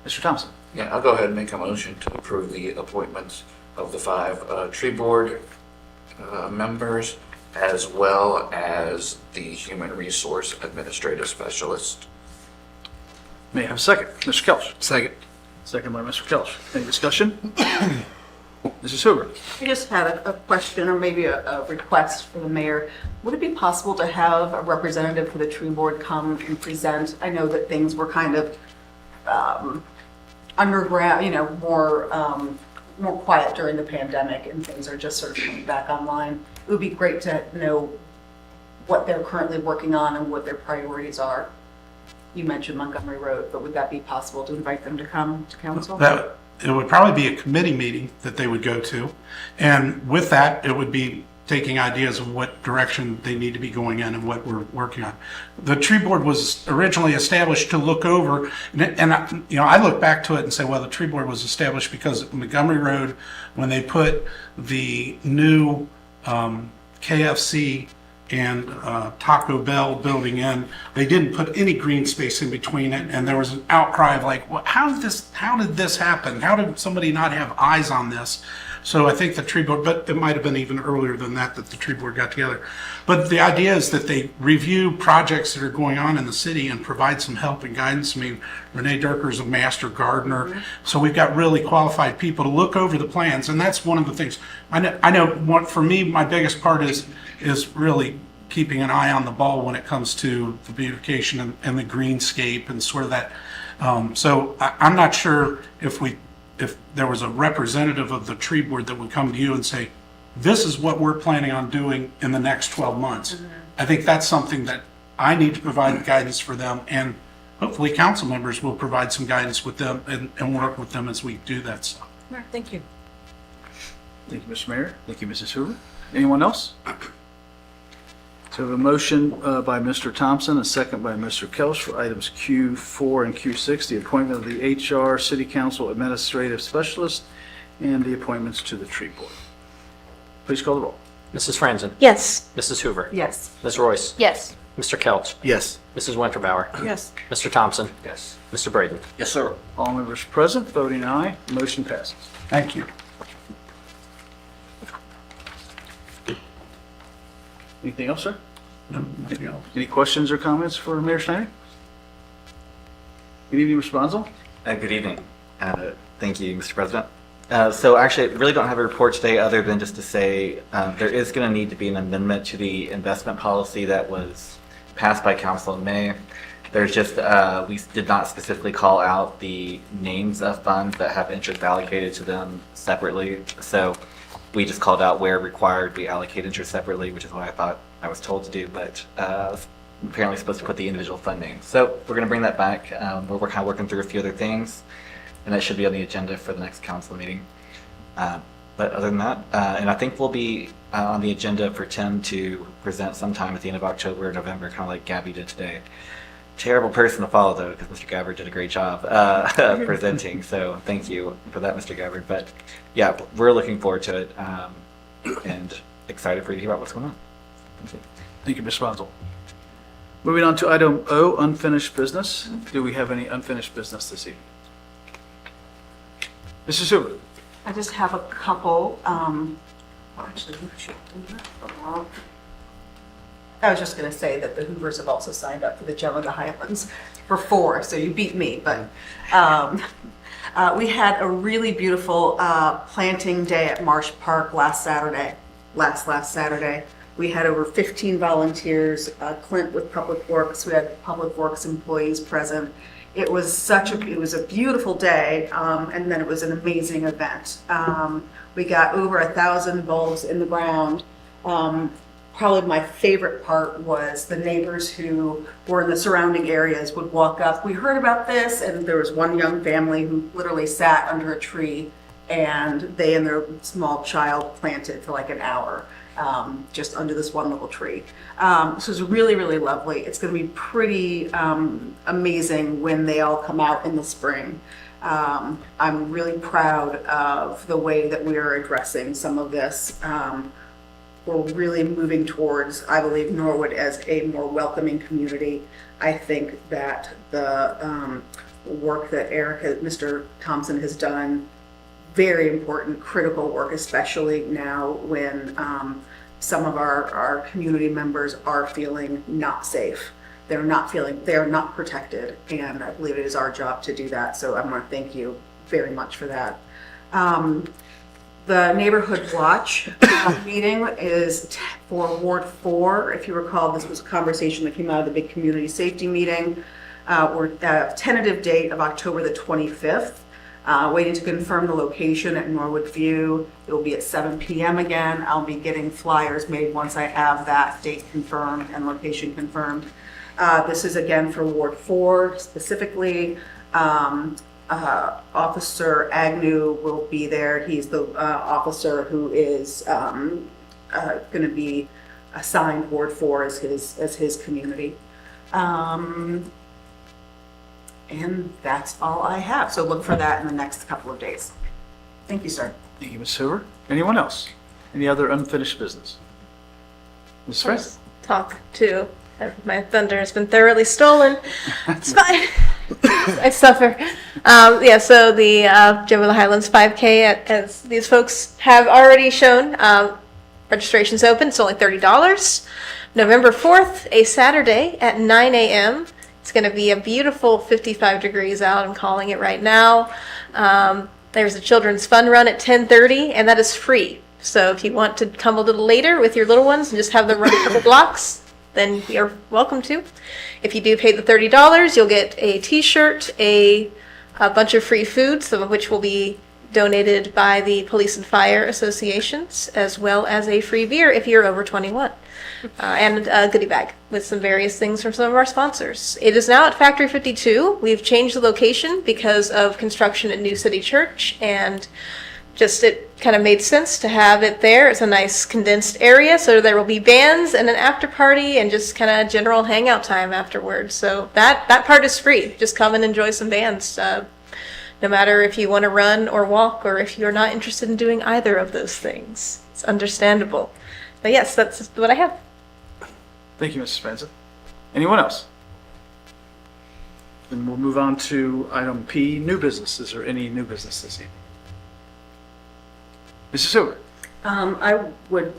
Mr. Thompson? Yeah, I'll go ahead and make a motion to approve the appointments of the 5 tree board members, as well as the human resource administrative specialist. May I have a second? Mr. Kelch? Second. Second by Mr. Kelch. Any discussion? Mrs. Hoover? I just had a question, or maybe a request for the mayor. Would it be possible to have a representative for the tree board come and present? I know that things were kind of underground, more quiet during the pandemic, and things are just sort of coming back online. It would be great to know what they're currently working on and what their priorities are. You mentioned Montgomery Road, but would that be possible to invite them to come to council? It would probably be a committee meeting that they would go to. And with that, it would be taking ideas of what direction they need to be going in and what we're working on. The tree board was originally established to look over, and I look back to it and say, well, the tree board was established because at Montgomery Road, when they put the new KFC and Taco Bell building in, they didn't put any green space in between it, and there was an outcry of like, well, how did this happen? How did somebody not have eyes on this? So I think the tree board, but it might have been even earlier than that the tree board got together. But the idea is that they review projects that are going on in the city and provide some help and guidance. I mean, Renee Durker is a master gardener, so we've got really qualified people to look over the plans, and that's one of the things. I know what, for me, my biggest part is really keeping an eye on the ball when it comes to the beautification and the greenscape and sort of that. So I'm not sure if there was a representative of the tree board that would come to you and say, this is what we're planning on doing in the next 12 months. Mm-hmm. I think that's something that I need to provide guidance for them, and hopefully council members will provide some guidance with them and work with them as we do that stuff. All right, thank you. Thank you, Mr. Mayor. Thank you, Mrs. Hoover. Anyone else? So we have a motion by Mr. Thompson, a second by Mr. Kelch for items Q4 and Q6, the appointment of the HR City Council Administrative Specialist and the appointments to the tree board. Please call the roll. Mrs. Franzen? Yes. Mrs. Hoover? Yes. Ms. Royce? Yes. Mr. Kelch? Yes. Mrs. Winterbauer? Yes. Mr. Thompson? Yes. Mr. Braden? Yes, sir. All members present, voting aye, motion passes. Thank you. Anything else, sir? No, nothing else. Any questions or comments for Mayor Schneider? Good evening, Mr. Bonzo. Good evening. Thank you, Mr. President. So actually, I really don't have a report today other than just to say there is going to need to be an amendment to the investment policy that was passed by council in May. There's just, we did not specifically call out the names of funds that have interest allocated to them separately. So we just called out where required we allocate interest separately, which is what I thought I was told to do, but apparently supposed to put the individual funding. So we're going to bring that back. We're kind of working through a few other things, and that should be on the agenda for the next council meeting. But other than that, and I think we'll be on the agenda for Tim to present sometime at the end of October or November, kind of like Gabby did today. Terrible person to follow though, because Mr. Gabbard did a great job presenting. So thank you for that, Mr. Gabbard. But yeah, we're looking forward to it and excited for you to hear about what's going on. Thank you. Thank you, Ms. Bonzo. Moving on to item O, unfinished business. Do we have any unfinished business this evening? Mrs. Hoover. I just have a couple, I was just going to say that the Hoovers have also signed up for the Gem of the Highlands for 4, so you beat me, but We had a really beautiful planting day at Marsh Park last Saturday. Last Saturday. We had over 15 volunteers, Clint with Public Works, we had Public Works employees present. It was a beautiful day, and then it was an amazing event. We got over 1,000 bulbs in the ground. Probably my favorite part was the neighbors who were in the surrounding areas would walk up. We heard about this, and there was one young family who literally sat under a tree, and they and their small child planted for like an hour. Just under this one little tree. So it was really, really lovely. It's going to be pretty amazing when they all come out in the spring. I'm really proud of the way that we are addressing some of this. We're really moving towards, I believe, Norwood as a more welcoming community. I think that the work that Mr. Thompson has done, very important, critical work, especially now when some of our community members are feeling not safe. They're not protected, and I believe it is our job to do that. So I want to thank you very much for that. The Neighborhood Watch meeting is for Ward 4. If you recall, this was a conversation that came out of the big community safety meeting. We're at a tentative date of October the 25th. Waiting to confirm the location at Norwood View. It will be at 7 p.m. again. I'll be getting flyers made once I have that date confirmed and location confirmed. This is again for Ward 4 specifically. Officer Agnew will be there. He's the officer who is going to be assigned Ward 4 as his community. And that's all I have. So look for that in the next couple of days. Thank you, sir. Thank you, Ms. Hoover. Anyone else? Any other unfinished business? Ms. Fritz? Talk to. My thunder has been thoroughly stolen. It's fine. I suffer. So the Gem of the Highlands 5K, as these folks have already shown, registration's open. It's only $30. November 4th, a Saturday at 9 a.m. It's going to be a beautiful 55 degrees out. I'm calling it right now. There's a children's fun run at 10:30, and that is free. So if you want to come a little later with your little ones and just have them run a couple blocks, then you're welcome to. If you do pay the $30, you'll get a t-shirt, a bunch of free food, some of which will be donated by the Police and Fire Associations, as well as a free beer if you're over 21. And a goodie bag with some various things from some of our sponsors. It is now at Factory 52. We've changed the location because of construction at New City Church, and just it kind of made sense to have it there. It's a nice condensed area, so there will be bands and an after party and just kind of general hangout time afterwards. So that part is free. Just come and enjoy some bands. No matter if you want to run or walk, or if you're not interested in doing either of those things. It's understandable. But yes, that's what I have. Thank you, Mrs. Spencer. Anyone else? Then we'll move on to item P, new business. Is there any new business this evening? Mrs. Hoover. I would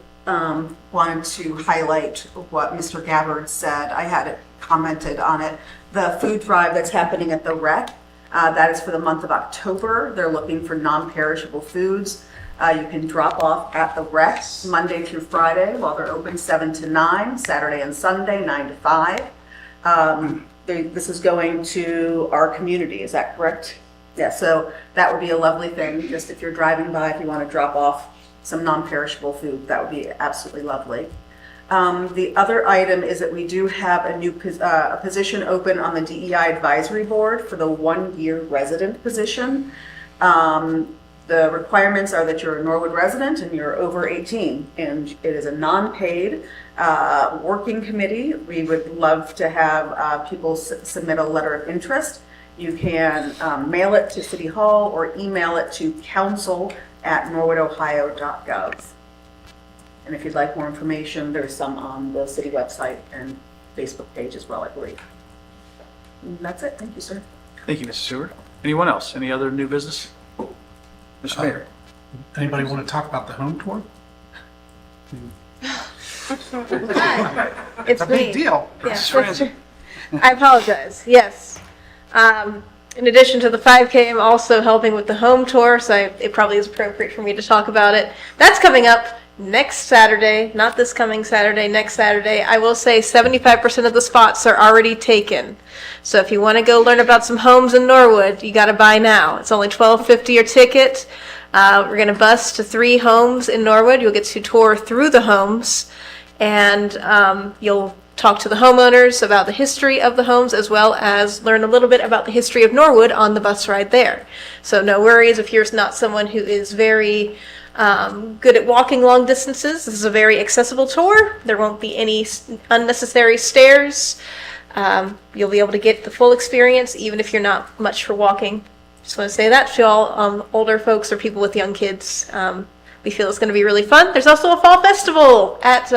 want to highlight what Mr. Gabbard said. I had commented on it. The food drive that's happening at the rec, that is for the month of October. They're looking for non-perishable foods. You can drop off at the rec Monday through Friday while they're open 7 to 9, Saturday and Sunday 9 to 5. This is going to our community, is that correct? Yeah, so that would be a lovely thing, just if you're driving by, if you want to drop off some non-perishable food, that would be absolutely lovely. The other item is that we do have a new position open on the DEI Advisory Board for the 1-year resident position. The requirements are that you're a Norwood resident and you're over 18, and it is a non-paid working committee. We would love to have people submit a letter of interest. You can mail it to City Hall or email it to council@norwoodohio.gov. And if you'd like more information, there's some on the city website and Facebook page as well, I believe. And that's it. Thank you, sir. Thank you, Mrs. Hoover. Anyone else? Any other new business? Mr. Mayor. Anybody want to talk about the home tour? It's a big me. deal. Yeah, Mrs. that's Franzen. true. I apologize. Yes. In addition to the 5K, I'm also helping with the home tour, so it probably is appropriate for me to talk about it. That's coming up next Saturday, not this coming Saturday, next Saturday. I will say 75% of the spots are already taken. So if you want to go learn about some homes in Norwood, you got to buy now. It's only $12.50 your ticket. We're going to bus to 3 homes in Norwood. You'll get to tour through the homes, and you'll talk to the homeowners about the history of the homes, as well as learn a little bit about the history of Norwood on the bus ride there. So no worries if you're not someone who is very good at walking long distances. This is a very accessible tour. There won't be any unnecessary stairs. You'll be able to get the full experience, even if you're not much for walking. Just want to say that to all older folks or people with young kids. We feel it's going to be really fun. There's also a fall festival at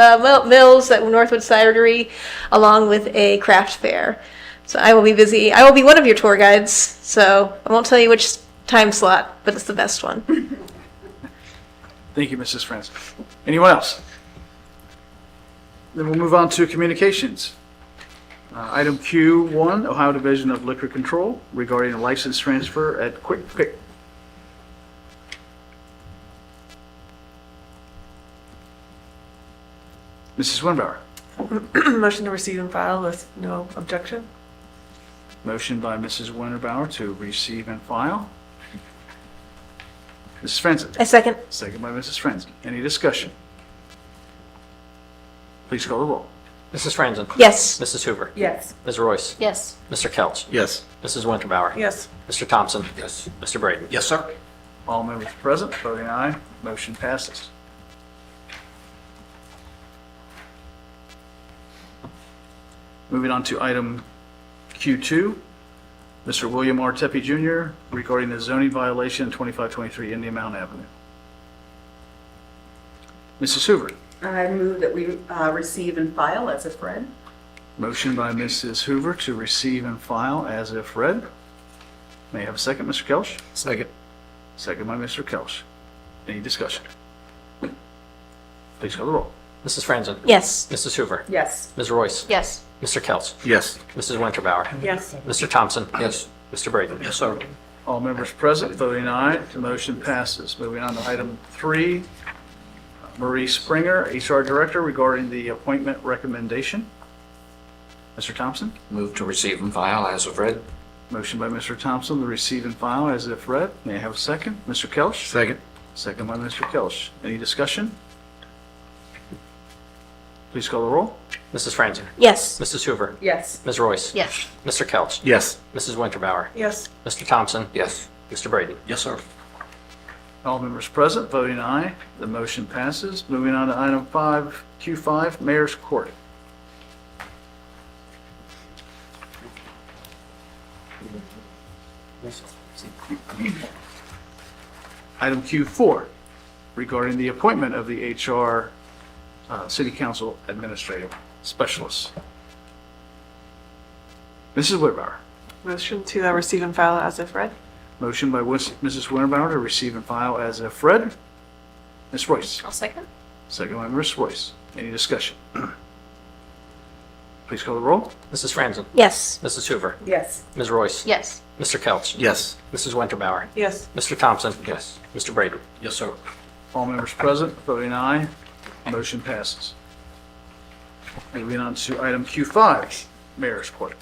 Mills at Northwood Cidery, along with a craft fair. So I will be busy. I will be one of your tour guides, so I won't tell you which time slot, but it's the best one. Thank you, Mrs. Francis. Anyone else? Then we'll move on to communications. Item Q1, Ohio Division of Liquor Control regarding a license transfer at Quick Pick. Mrs. Winbauer. Motion to receive and file with no objection. Motion by Mrs. Winterbauer to receive and file. Mrs. Francis. A second. Second by Mrs. Franzen. Any discussion? Please call the roll. Mrs. Franzen? Yes. Mrs. Hoover? Yes. Ms. Royce? Yes. Mr. Kelch? Yes. Mrs. Winterbauer? Yes. Mr. Thompson? Yes. Mr. Braden? Yes, sir. All members present, voting aye. Motion passes. Moving on to item Q2, Mr. William R. Tepe Jr. regarding the zoning violation 2523 Indian Mountain Avenue. Mrs. Hoover. I move that we receive and file as if read. Motion by Mrs. Hoover to receive and file as if read. May I have a second, Mr. Kelch? Second. Second by Mr. Kelch. Any discussion? Please call the roll. Mrs. Franzen? Yes. Mrs. Hoover? Yes. Ms. Royce? Yes. Mr. Kelch? Yes. Mrs. Winterbauer? Yes. Mr. Thompson? Yes. Mr. Braden? Yes, sir. All members present, voting aye, the motion passes. Moving on to item 3, Marie Springer, HR Director, regarding the appointment recommendation. Mr. Thompson? Move to receive and file as of read. Motion by Mr. Thompson to receive and file as if read. May I have a second? Mr. Kelch? Second. Second by Mr. Kelch. Any discussion? Please call the roll. Mrs. Franzen? Yes. Mrs. Hoover? Yes. Ms. Royce? Yes. Mr. Kelch? Yes. Mrs. Winterbauer? Yes. Mr. Thompson? Yes. Mr. Braden? Yes, sir. All members present, voting aye, the motion passes. Moving on to item 5, Q5, Mayor's Court. Item Q4, regarding the appointment of the HR City Council Administrative Specialist. Mrs. Whitbauer. Motion to receive and file as if read. Motion by Mrs. Winterbauer to receive and file as if read. Ms. Royce. I'll second. Second by Ms. Royce. Any discussion? Please call the roll. Mrs. Franzen? Yes. Mrs. Hoover? Yes. Ms. Royce? Yes. Mr. Kelch? Yes. Mrs. Winterbauer? Yes. Mr. Thompson? Yes. Mr. Braden? Yes, sir. All members present, voting aye. Motion passes. Moving on to item Q5, Mayor's Court.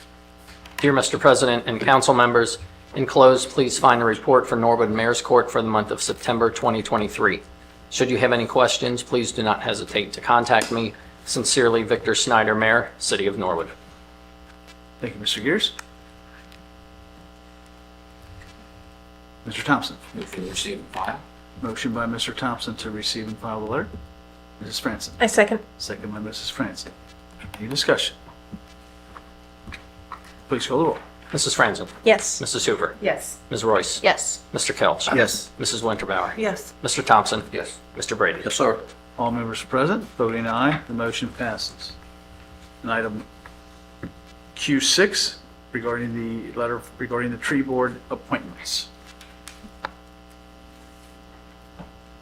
Dear Mr. President and council members, enclosed, please find the report for Norwood Mayor's Court for the month of September 2023. Should you have any questions, please do not hesitate to contact me. Sincerely, Victor Snyder, Mayor, City of Norwood. Thank you, Mr. Gears. Mr. Thompson. Move to receive and file. Motion by Mr. Thompson to receive and file the letter. Mrs. Franson. I second. Second by Mrs. Franson. Any discussion? Please call the roll. Mrs. Franzen? Yes. Mrs. Hoover? Yes. Ms. Royce? Yes. Mr. Kelch? Yes. Mrs. Winterbauer? Yes. Mr. Thompson? Yes. Mr. Brady? Yes, sir. All members present, voting aye, the motion passes. And item Q6, regarding the letter regarding the tree board appointments.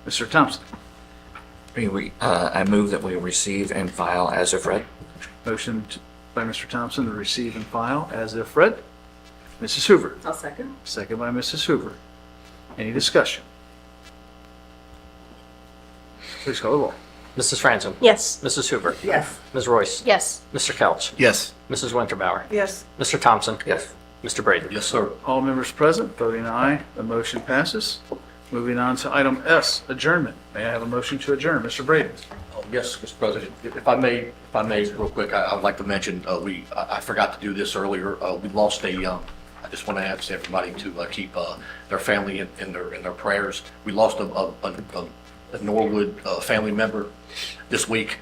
Mr. Thompson. I move that we receive and file as of read. Motion by Mr. Thompson to receive and file as if read. Mrs. Hoover. I'll second. Second by Mrs. Hoover. Any discussion? Please call the roll. Mrs. Franzen? Yes. Mrs. Hoover? Yes. Ms. Royce? Yes. Mr. Kelch? Yes. Mrs. Winterbauer? Yes. Mr. Thompson? Yes. Mr. Brady? Yes, sir. All members present, voting aye, the motion passes. Moving on to item S, adjournment. May I have a motion to adjourn? Mr. Brady. Oh, yes, Mr. President, if I may, real quick, I would like to mention, I forgot to do this earlier. We lost I just want to ask everybody to keep their family in their prayers. We lost a Norwood family member this week,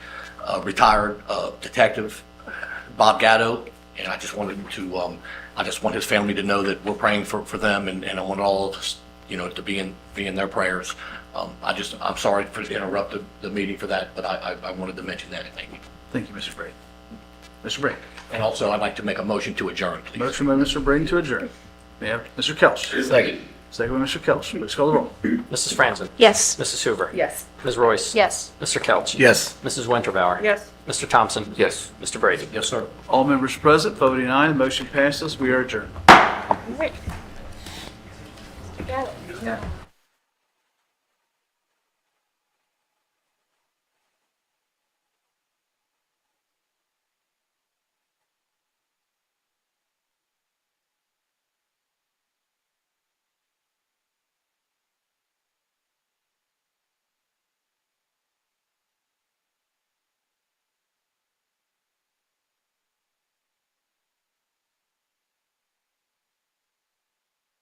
retired detective Bob Gatto, and I just wanted to, I just want his family to know that we're praying for them, and I want all of us, to be in their prayers. I'm sorry to interrupt the meeting for that, but I wanted to mention that. Thank you. Thank you, Mr. Brady. Mr. Brady. And also, I'd like to make a motion to adjourn, please. Motion by Mr. Brady to adjourn. May I have Mr. Kelch? Second. Second by Mr. Kelch. Please call the roll. Mrs. Franzen? Yes. Mrs. Hoover? Yes. Ms. Royce? Yes. Mr. Kelch? Yes. Mrs. Winterbauer? Yes. Mr. Thompson? Yes. Mr. Brady? Yes, sir. All members present, voting aye, the motion passes. We are adjourned. Got it.